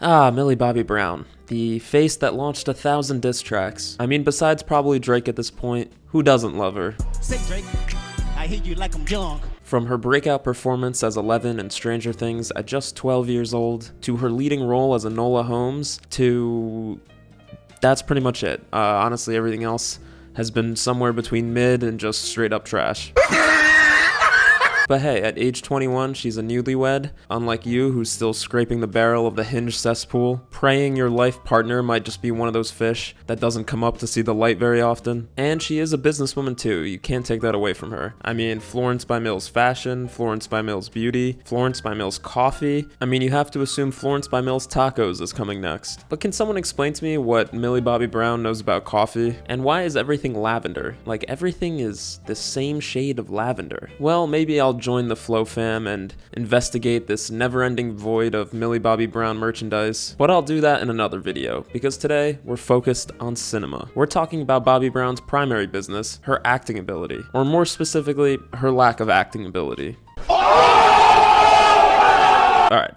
Ah, Millie Bobby Brown, the face that launched 1,000 diss tracks. I mean, besides probably Drake at this point, who doesn't love her? Say Drake, I hate you like I'm young. From her breakout performance as Eleven in Stranger Things at just 12 years old, to her leading role as Enola Holmes, to... that's pretty much it. Honestly, everything else has been somewhere between mid and just straight up trash. But hey, at age 21, she's a newlywed, unlike you who's still scraping the barrel of the Hinge cesspool, praying your life partner might just be one of those fish that doesn't come up to see the light very often. And she is a businesswoman too, you can't take that away from her. I mean, Florence by Mills fashion, Florence by Mills beauty, Florence by Mills coffee. I mean, you have to assume Florence by Mills tacos is coming next. But can someone explain to me what Millie Bobby Brown knows about coffee? And why is everything lavender? Like, everything is the same shade of lavender. Well, maybe I'll join the Flow fam and investigate this never-ending void of Millie Bobby Brown merchandise, but I'll do that in another video, because today we're focused on cinema. We're talking about Bobby Brown's primary business, her acting ability, or more specifically, her lack of acting ability. Alright,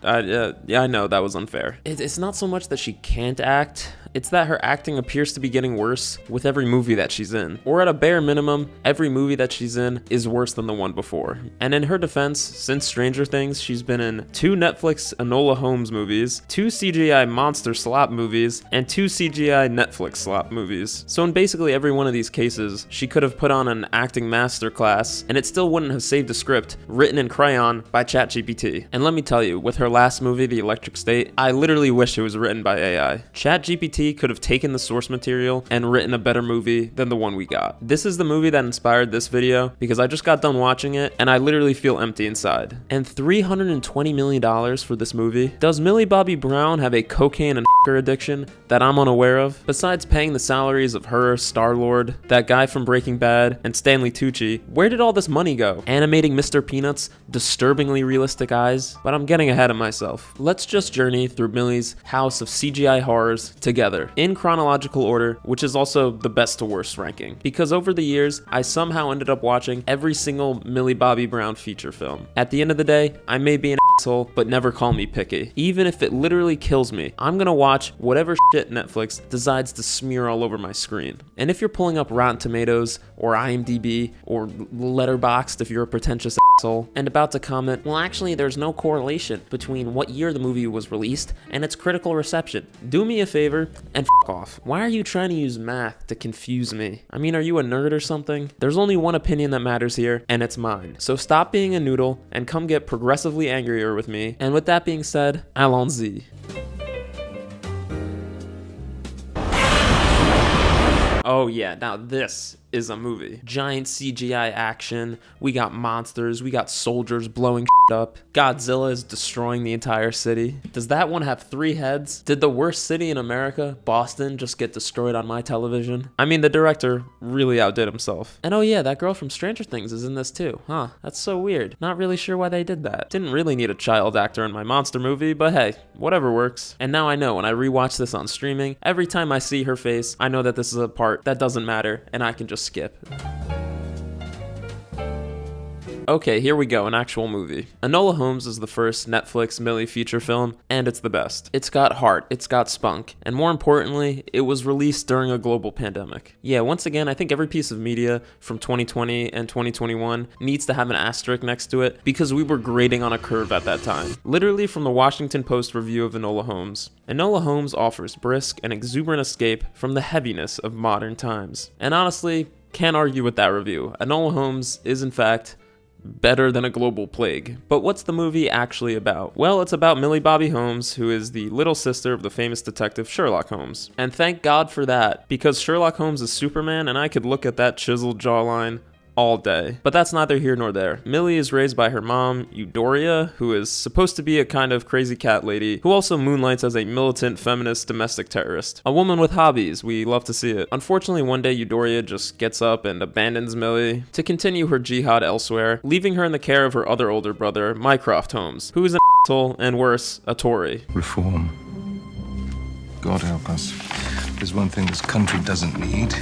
yeah, I know that was unfair. It's not so much that she can't act, it's that her acting appears to be getting worse with every movie that she's in. Or at a bare minimum, every movie that she's in is worse than the one before. And in her defense, since Stranger Things, she's been in 2 Netflix Enola Holmes movies, 2 CGI monster slop movies, and 2 CGI Netflix slop movies. So in basically every one of these cases, she could have put on an acting masterclass, and it still wouldn't have saved a script written in crayon by ChatGPT. And let me tell you, with her last movie, The Electric State, I literally wish it was written by AI. ChatGPT could have taken the source material and written a better movie than the one we got. This is the movie that inspired this video because I just got done watching it and I literally feel empty inside. And $320 million for this movie? Does Millie Bobby Brown have a cocaine and addiction that I'm unaware of? Besides paying the salaries of her, Star-Lord, that guy from Breaking Bad, and Stanley Tucci, where did all this money go? Animating Mr. Peanut's disturbingly realistic eyes? But I'm getting ahead of myself. Let's just journey through Millie's house of CGI horrors together, in chronological order, which is also the best to worst ranking. Because over the years, I somehow ended up watching every single Millie Bobby Brown feature film. At the end of the day, I may be an asshole, but never call me picky. Even if it literally kills me, I'm gonna watch whatever shit Netflix decides to smear all over my screen. And if you're pulling up Rotten Tomatoes, or IMDb, or Letterboxd if you're a pretentious asshole, and about to comment, well actually there's no correlation between what year the movie was released and its critical reception. Do me a favor and f off. Why are you trying to use math to confuse me? I mean, are you a nerd or something? There's only one opinion that matters here, and it's mine. So stop being a noodle and come get progressively angrier with me. And with that being said, allons-y. Oh yeah, now this is a movie. Giant CGI action, we got monsters, we got soldiers blowing shit up, Godzilla is destroying the entire city. Does that one have 3 heads? Did the worst city in America, Boston, just get destroyed on my television? I mean, the director really outdid himself. And oh yeah, that girl from Stranger Things is in this too. Huh, that's so weird. Not really sure why they did that. Didn't really need a child actor in my monster movie, but hey, whatever works. And now I know when I rewatch this on streaming, every time I see her face, I know that this is a part that doesn't matter, and I can just skip. Okay, here we go, an actual movie. Enola Holmes is the first Netflix Millie feature film, and it's the best. It's got heart, it's got spunk, and more importantly, it was released during a global pandemic. Yeah, once again, I think every piece of media from 2020 and 2021 needs to have an asterisk next to it because we were grading on a curve at that time. Literally from the Washington Post review of Enola Holmes. Enola Holmes offers brisk and exuberant escape from the heaviness of modern times. And honestly, can't argue with that review. Enola Holmes is in fact better than a global plague. But what's the movie actually about? Well, it's about Millie Bobby Holmes, who is the little sister of the famous detective Sherlock Holmes. And thank God for that, because Sherlock Holmes is Superman and I could look at that chiseled jawline all day. But that's neither here nor there. Millie is raised by her mom, Eudora, who is supposed to be a kind of crazy cat lady, who also moonlights as a militant feminist domestic terrorist. A woman with hobbies, we love to see it. Unfortunately, one day Eudora just gets up and abandons Millie to continue her jihad elsewhere, leaving her in the care of her other older brother, Mycroft Holmes, who is an asshole and worse, a Tory. Reform. God help us. There's one thing this country doesn't need.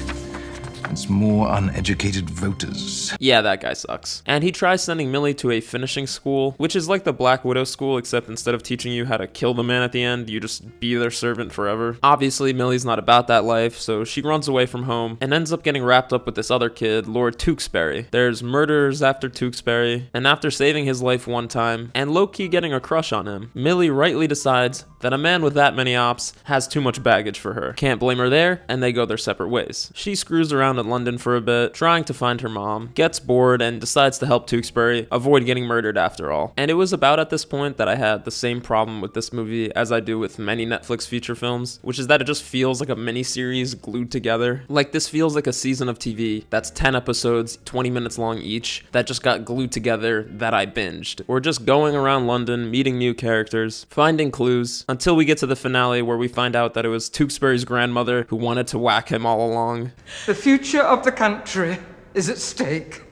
It's more uneducated voters. Yeah, that guy sucks. And he tries sending Millie to a finishing school, which is like the Black Widow school, except instead of teaching you how to kill the man at the end, you just be their servant forever. Obviously, Millie's not about that life, so she runs away from home and ends up getting wrapped up with this other kid, Lord Tewksbury. There's murders after Tewksbury, and after saving his life one time and low-key getting a crush on him, Millie rightly decides that a man with that many ops has too much baggage for her. Can't blame her there, and they go their separate ways. She screws around in London for a bit, trying to find her mom, gets bored, and decides to help Tewksbury avoid getting murdered after all. And it was about at this point that I had the same problem with this movie as I do with many Netflix feature films, which is that it just feels like a mini-series glued together. Like, this feels like a season of TV that's 10 episodes, 20 minutes long each, that just got glued together that I binged. We're just going around London, meeting new characters, finding clues, until we get to the finale where we find out that it was Tewksbury's grandmother who wanted to whack him all along. The future of the country is at stake.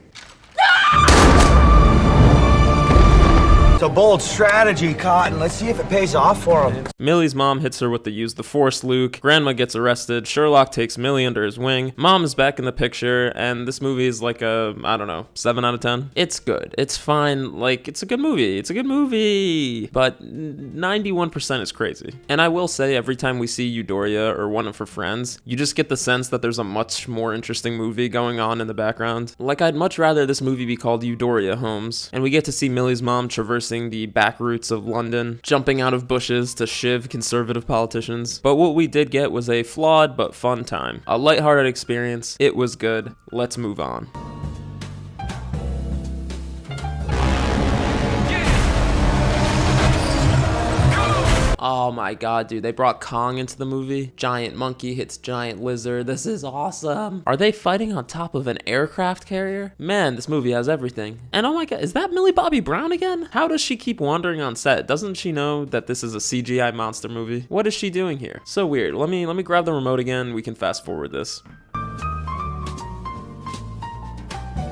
It's a bold strategy, Cotton. Let's see if it pays off for him. Millie's mom hits her with the use the force Luke. Grandma gets arrested. Sherlock takes Millie under his wing. Mom is back in the picture, and this movie is like a, I don't know, 7 out of 10. It's good. It's fine. Like, it's a good movie. It's a good movie. But 91% is crazy. And I will say, every time we see Euphoria or one of her friends, you just get the sense that there's a much more interesting movie going on in the background. Like, I'd much rather this movie be called Enola Holmes, and we get to see Millie's mom traversing the back routes of London, jumping out of bushes to shiv conservative politicians. But what we did get was a flawed but fun time. A lighthearted experience. It was good. Let's move on. Oh my god, dude, they brought Kong into the movie. Giant monkey hits giant lizard. This is awesome. Are they fighting on top of an aircraft carrier? Man, this movie has everything. And oh my god, is that Millie Bobby Brown again? How does she keep wandering on set? Doesn't she know that this is a CGI monster movie? What is she doing here? So weird. Let me grab the remote again. We can fast forward this.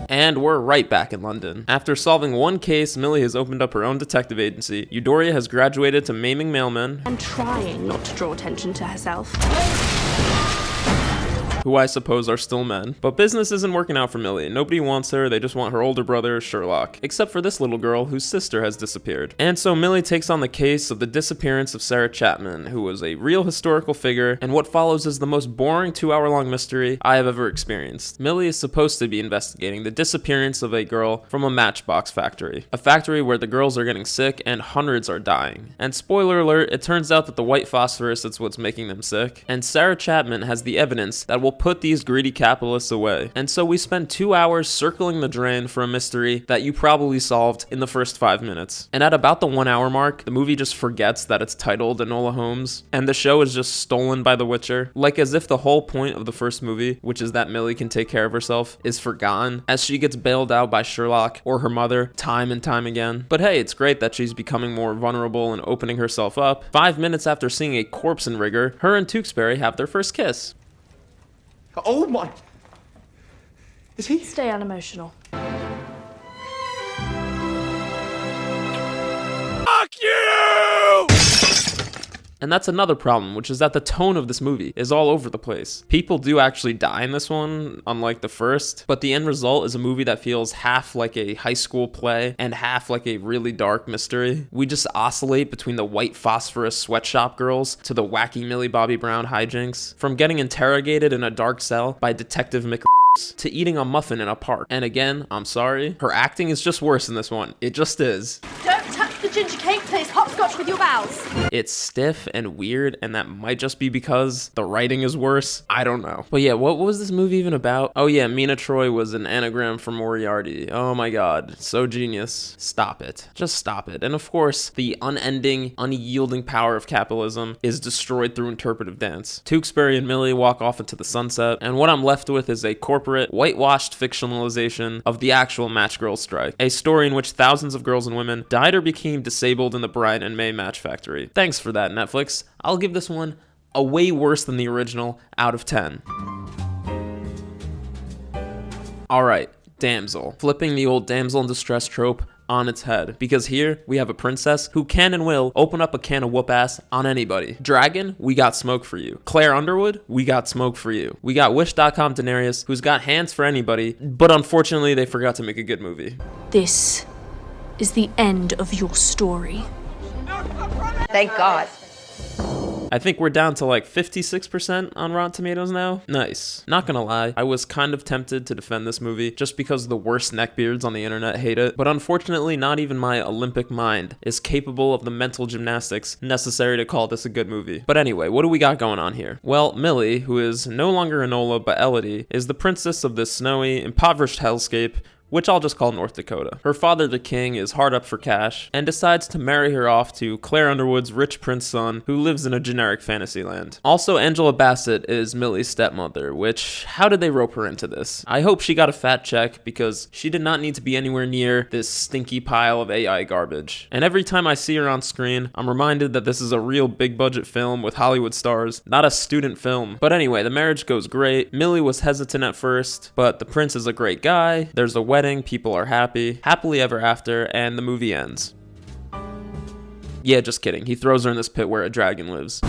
And we're right back in London. After solving one case, Millie has opened up her own detective agency. Euphoria has graduated to maiming mailmen. And trying not to draw attention to herself. Who I suppose are still men. But business isn't working out for Millie. Nobody wants her, they just want her older brother, Sherlock. Except for this little girl whose sister has disappeared. And so Millie takes on the case of the disappearance of Sarah Chapman, who was a real historical figure, and what follows is the most boring 2-hour-long mystery I have ever experienced. Millie is supposed to be investigating the disappearance of a girl from a matchbox factory. A factory where the girls are getting sick and hundreds are dying. And spoiler alert, it turns out that the white phosphorus is what's making them sick. And Sarah Chapman has the evidence that will put these greedy capitalists away. And so we spend 2 hours circling the drain for a mystery that you probably solved in the first 5 minutes. And at about the 1 hour mark, the movie just forgets that it's titled Enola Holmes, and the show is just stolen by The Witcher, like as if the whole point of the first movie, which is that Millie can take care of herself, is forgotten, as she gets bailed out by Sherlock or her mother time and time again. But hey, it's great that she's becoming more vulnerable and opening herself up. 5 minutes after seeing a corpse in rigor, her and Tewksbury have their first kiss. Oh my... Is he? Stay unemotional. Fuck you! And that's another problem, which is that the tone of this movie is all over the place. People do actually die in this one, unlike the first, but the end result is a movie that feels half like a high school play and half like a really dark mystery. We just oscillate between the white phosphorus sweatshop girls to the wacky Millie Bobby Brown hijinks, from getting interrogated in a dark cell by Detective Mc to eating a muffin in a park. And again, I'm sorry, her acting is just worse in this one. It just is. Don't touch the ginger cake, please. Hopscotch with your bowels. It's stiff and weird, and that might just be because the writing is worse. I don't know. But yeah, what was this movie even about? Oh yeah, Mina Troy was an anagram for Moriarty. Oh my god, so genius. Stop it. Just stop it. And of course, the unending, unyielding power of capitalism is destroyed through interpretive dance. Tewksbury and Millie walk off into the sunset, and what I'm left with is a corporate, whitewashed fictionalization of the actual Match Girl strike. A story in which thousands of girls and women died or became disabled in the Brian and May match factory. Thanks for that, Netflix. I'll give this one a way worse than the original out of 10. Alright, Damsel. Flipping the old damsel in distress trope on its head. Because here, we have a princess who can and will open up a can of whoop ass on anybody. Dragon, we got smoke for you. Claire Underwood, we got smoke for you. We got Wish.com Daenerys, who's got hands for anybody, but unfortunately they forgot to make a good movie. This is the end of your story. Thank God. I think we're down to like 56% on Rotten Tomatoes now. Nice. Not gonna lie, I was kind of tempted to defend this movie just because the worst neckbeards on the internet hate it, but unfortunately not even my Olympic mind is capable of the mental gymnastics necessary to call this a good movie. But anyway, what do we got going on here? Well, Millie, who is no longer Enola but Elodie, is the princess of this snowy, impoverished hellscape, which I'll just call North Dakota. Her father, the king, is hard up for cash and decides to marry her off to Claire Underwood's rich prince son who lives in a generic fantasy land. Also, Angela Bassett is Millie's stepmother, which, how did they rope her into this? I hope she got a fat check because she did not need to be anywhere near this stinky pile of AI garbage. And every time I see her on screen, I'm reminded that this is a real big budget film with Hollywood stars, not a student film. But anyway, the marriage goes great. Millie was hesitant at first, but the prince is a great guy. There's a wedding, people are happily ever after, and the movie ends. Yeah, just kidding. He throws her in this pit where a dragon lives.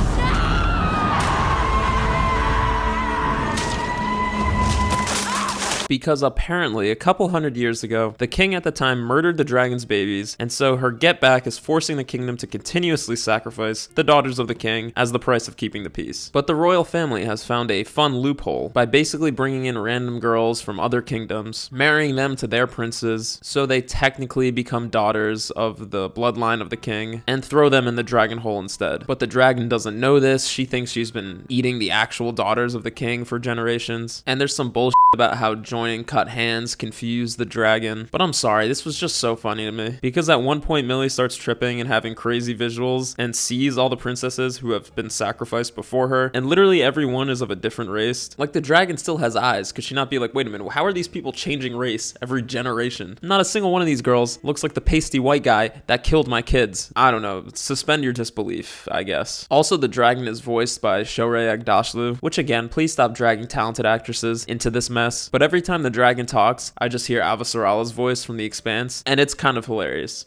Because apparently, a couple hundred years ago, the king at the time murdered the dragon's babies, and so her get back is forcing the kingdom to continuously sacrifice the daughters of the king as the price of keeping the peace. But the royal family has found a fun loophole by basically bringing in random girls from other kingdoms, marrying them to their princes, so they technically become daughters of the bloodline of the king, and throw them in the dragon hole instead. But the dragon doesn't know this. She thinks she's been eating the actual daughters of the king for generations, and there's some bullshit about how joining cut hands confused the dragon. But I'm sorry, this was just so funny to me. Because at one point Millie starts tripping and having crazy visuals and sees all the princesses who have been sacrificed before her, and literally every one is of a different race. Like, the dragon still has eyes. Could she not be like, wait a minute, how are these people changing race every generation? Not a single one of these girls looks like the pasty white guy that killed my kids. I don't know, suspend your disbelief, I guess. Also, the dragon is voiced by Shohreh Aghdashloo, which again, please stop dragging talented actresses into this mess. But every time the dragon talks, I just hear Avasarala's voice from The Expanse, and it's kind of hilarious.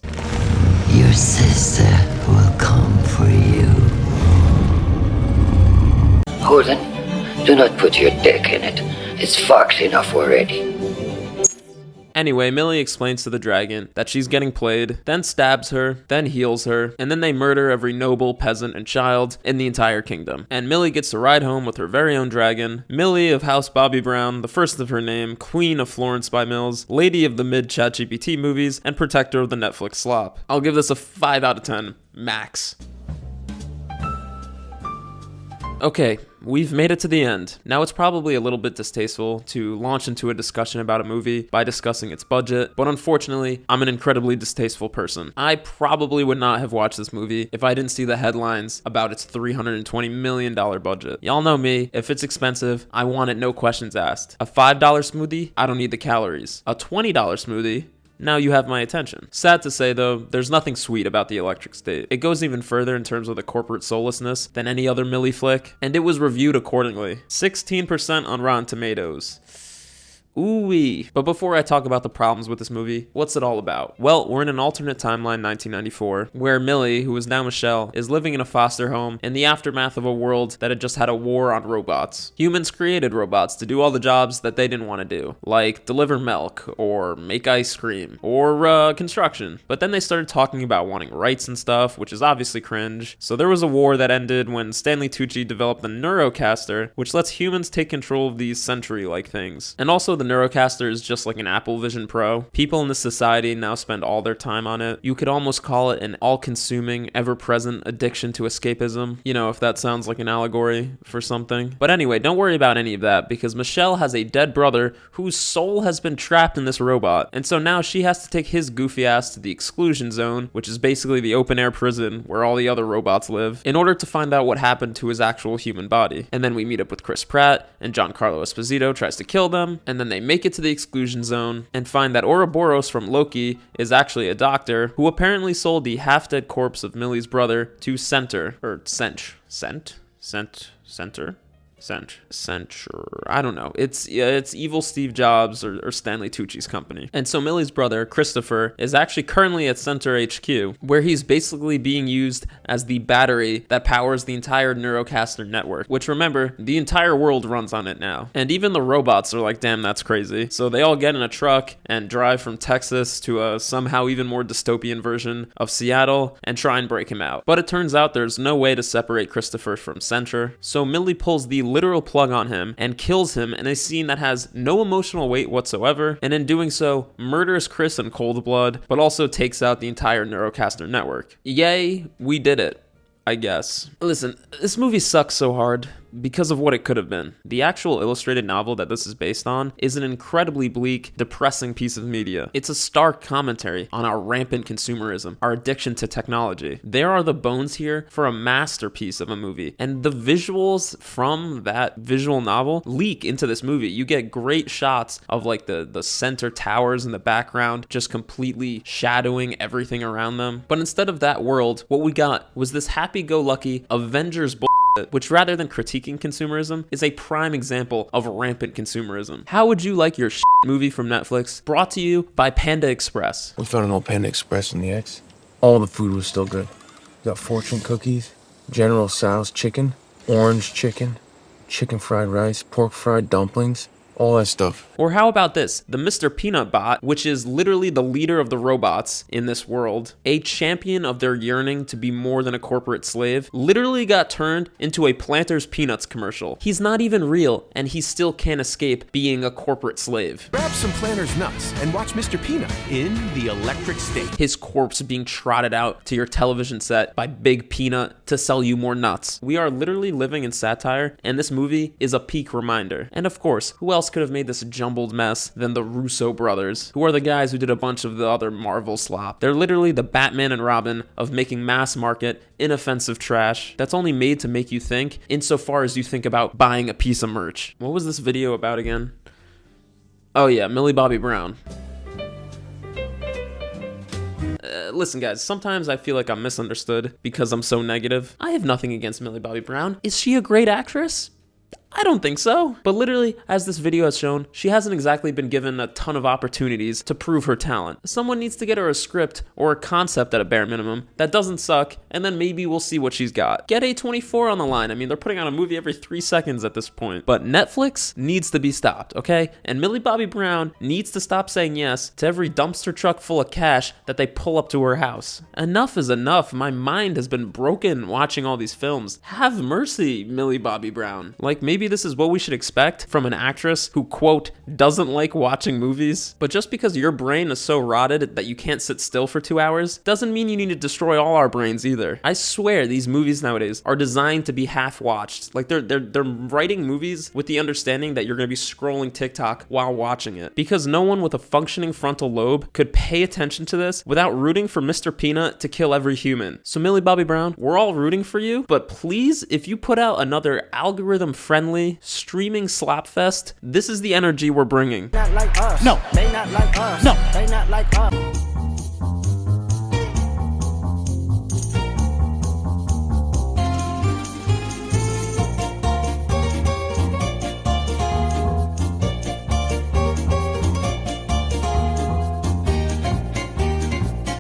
Your sister will come for you. Holden, do not put your dick in it. It's fucked enough already. Anyway, Millie explains to the dragon that she's getting played, then stabs her, then heals her, and then they murder every noble, peasant, and child in the entire kingdom. And Millie gets to ride home with her very own dragon, Millie of House Bobbie Brown, the first of her name, Queen of Florence by Mills, Lady of the mid-ChatGPT movies, and protector of the Netflix slop. I'll give this a 5 out of 10, max. Okay, we've made it to the end. Now, it's probably a little bit distasteful to launch into a discussion about a movie by discussing its budget, but unfortunately, I'm an incredibly distasteful person. I probably would not have watched this movie if I didn't see the headlines about its $320 million budget. Y'all know me, if it's expensive, I want it no questions asked. A $5 smoothie? I don't need the calories. A $20 smoothie? Now you have my attention. Sad to say though, there's nothing sweet about The Electric State. It goes even further in terms of the corporate soullessness than any other Millie flick, and it was reviewed accordingly. 16% on Rotten Tomatoes. Ooh-wee. But before I talk about the problems with this movie, what's it all about? Well, we're in an alternate timeline, 1994, where Millie, who is now Michelle, is living in a foster home in the aftermath of a world that had just had a war on robots. Humans created robots to do all the jobs that they didn't want to do, like deliver milk, or make ice cream, or construction. But then they started talking about wanting rights and stuff, which is obviously cringe. So there was a war that ended when Stanley Tucci developed the Neurocaster, which lets humans take control of these Sentry-like things. And also, the Neurocaster is just like an Apple Vision Pro. People in this society now spend all their time on it. You could almost call it an all-consuming, ever-present addiction to escapism. You know, if that sounds like an allegory for something. But anyway, don't worry about any of that, because Michelle has a dead brother whose soul has been trapped in this robot. And so now she has to take his goofy ass to the exclusion zone, which is basically the open-air prison where all the other robots live, in order to find out what happened to his actual human body. And then we meet up with Chris Pratt, and Giancarlo Esposito tries to kill them, and then they make it to the exclusion zone and find that Ouroboros from Loki is actually a doctor who apparently sold the half-dead corpse of Millie's brother to Center, or Center? I don't know. It's evil Steve Jobs or Stanley Tucci's company. And so Millie's brother, Christopher, is actually currently at Center HQ, where he's basically being used as the battery that powers the entire Neurocaster network, which, remember, the entire world runs on it now. And even the robots are like, damn, that's crazy. So they all get in a truck and drive from Texas to a somehow even more dystopian version of Seattle and try and break him out. But it turns out there's no way to separate Christopher from Center. So Millie pulls the literal plug on him and kills him in a scene that has no emotional weight whatsoever, and in doing so, murders Chris in cold blood, but also takes out the entire Neurocaster network. Yay, we did it, I guess. Listen, this movie sucks so hard because of what it could have been. The actual illustrated novel that this is based on is an incredibly bleak, depressing piece of media. It's a stark commentary on our rampant consumerism, our addiction to technology. There are the bones here for a masterpiece of a movie, and the visuals from that visual novel leak into this movie. You get great shots of like the center towers in the background just completely shadowing everything around them. But instead of that world, what we got was this happy-go-lucky Avengers which, rather than critiquing consumerism, is a prime example of rampant consumerism. How would you like your movie from Netflix brought to you by Panda Express? We found an old Panda Express in the X. All the food was still good. We got fortune cookies, General Tso's chicken, orange chicken, chicken fried rice, pork fried dumplings, all that stuff. Or how about this? The Mr. Peanut bot, which is literally the leader of the robots in this world, a champion of their yearning to be more than a corporate slave, literally got turned into a Planters Peanuts commercial. He's not even real, and he still can't escape being a corporate slave. Grab some Planters nuts and watch Mr. Peanut in the electric state. His corpse being trotted out to your television set by Big Peanut to sell you more nuts. We are literally living in satire, and this movie is a peak reminder. And of course, who else could have made this jumbled mess than the Russo brothers, who are the guys who did a bunch of the other Marvel slop. They're literally the Batman and Robin of making mass market, inoffensive trash that's only made to make you think, insofar as you think about buying a piece of merch. What was this video about again? Oh yeah, Millie Bobby Brown. Listen guys, sometimes I feel like I'm misunderstood because I'm so negative. I have nothing against Millie Bobby Brown. Is she a great actress? I don't think so. But literally, as this video has shown, she hasn't exactly been given a ton of opportunities to prove her talent. Someone needs to get her a script or a concept at a bare minimum that doesn't suck, and then maybe we'll see what she's got. Get A24 on the line. I mean, they're putting out a movie every 3 seconds at this point. But Netflix needs to be stopped, okay? And Millie Bobby Brown needs to stop saying yes to every dumpster truck full of cash that they pull up to her house. Enough is enough. My mind has been broken watching all these films. Have mercy, Millie Bobby Brown. Like, maybe this is what we should expect from an actress who, quote, doesn't like watching movies. But just because your brain is so rotted that you can't sit still for 2 hours doesn't mean you need to destroy all our brains either. I swear these movies nowadays are designed to be half watched. Like they're writing movies with the understanding that you're going to be scrolling TikTok while watching it. Because no one with a functioning frontal lobe could pay attention to this without rooting for Mr. Peanut to kill every human. So Millie Bobby Brown, we're all rooting for you, but please, if you put out another algorithm-friendly streaming slopfest, this is the energy we're bringing. Not like us. No. They not like us. No. They not like us.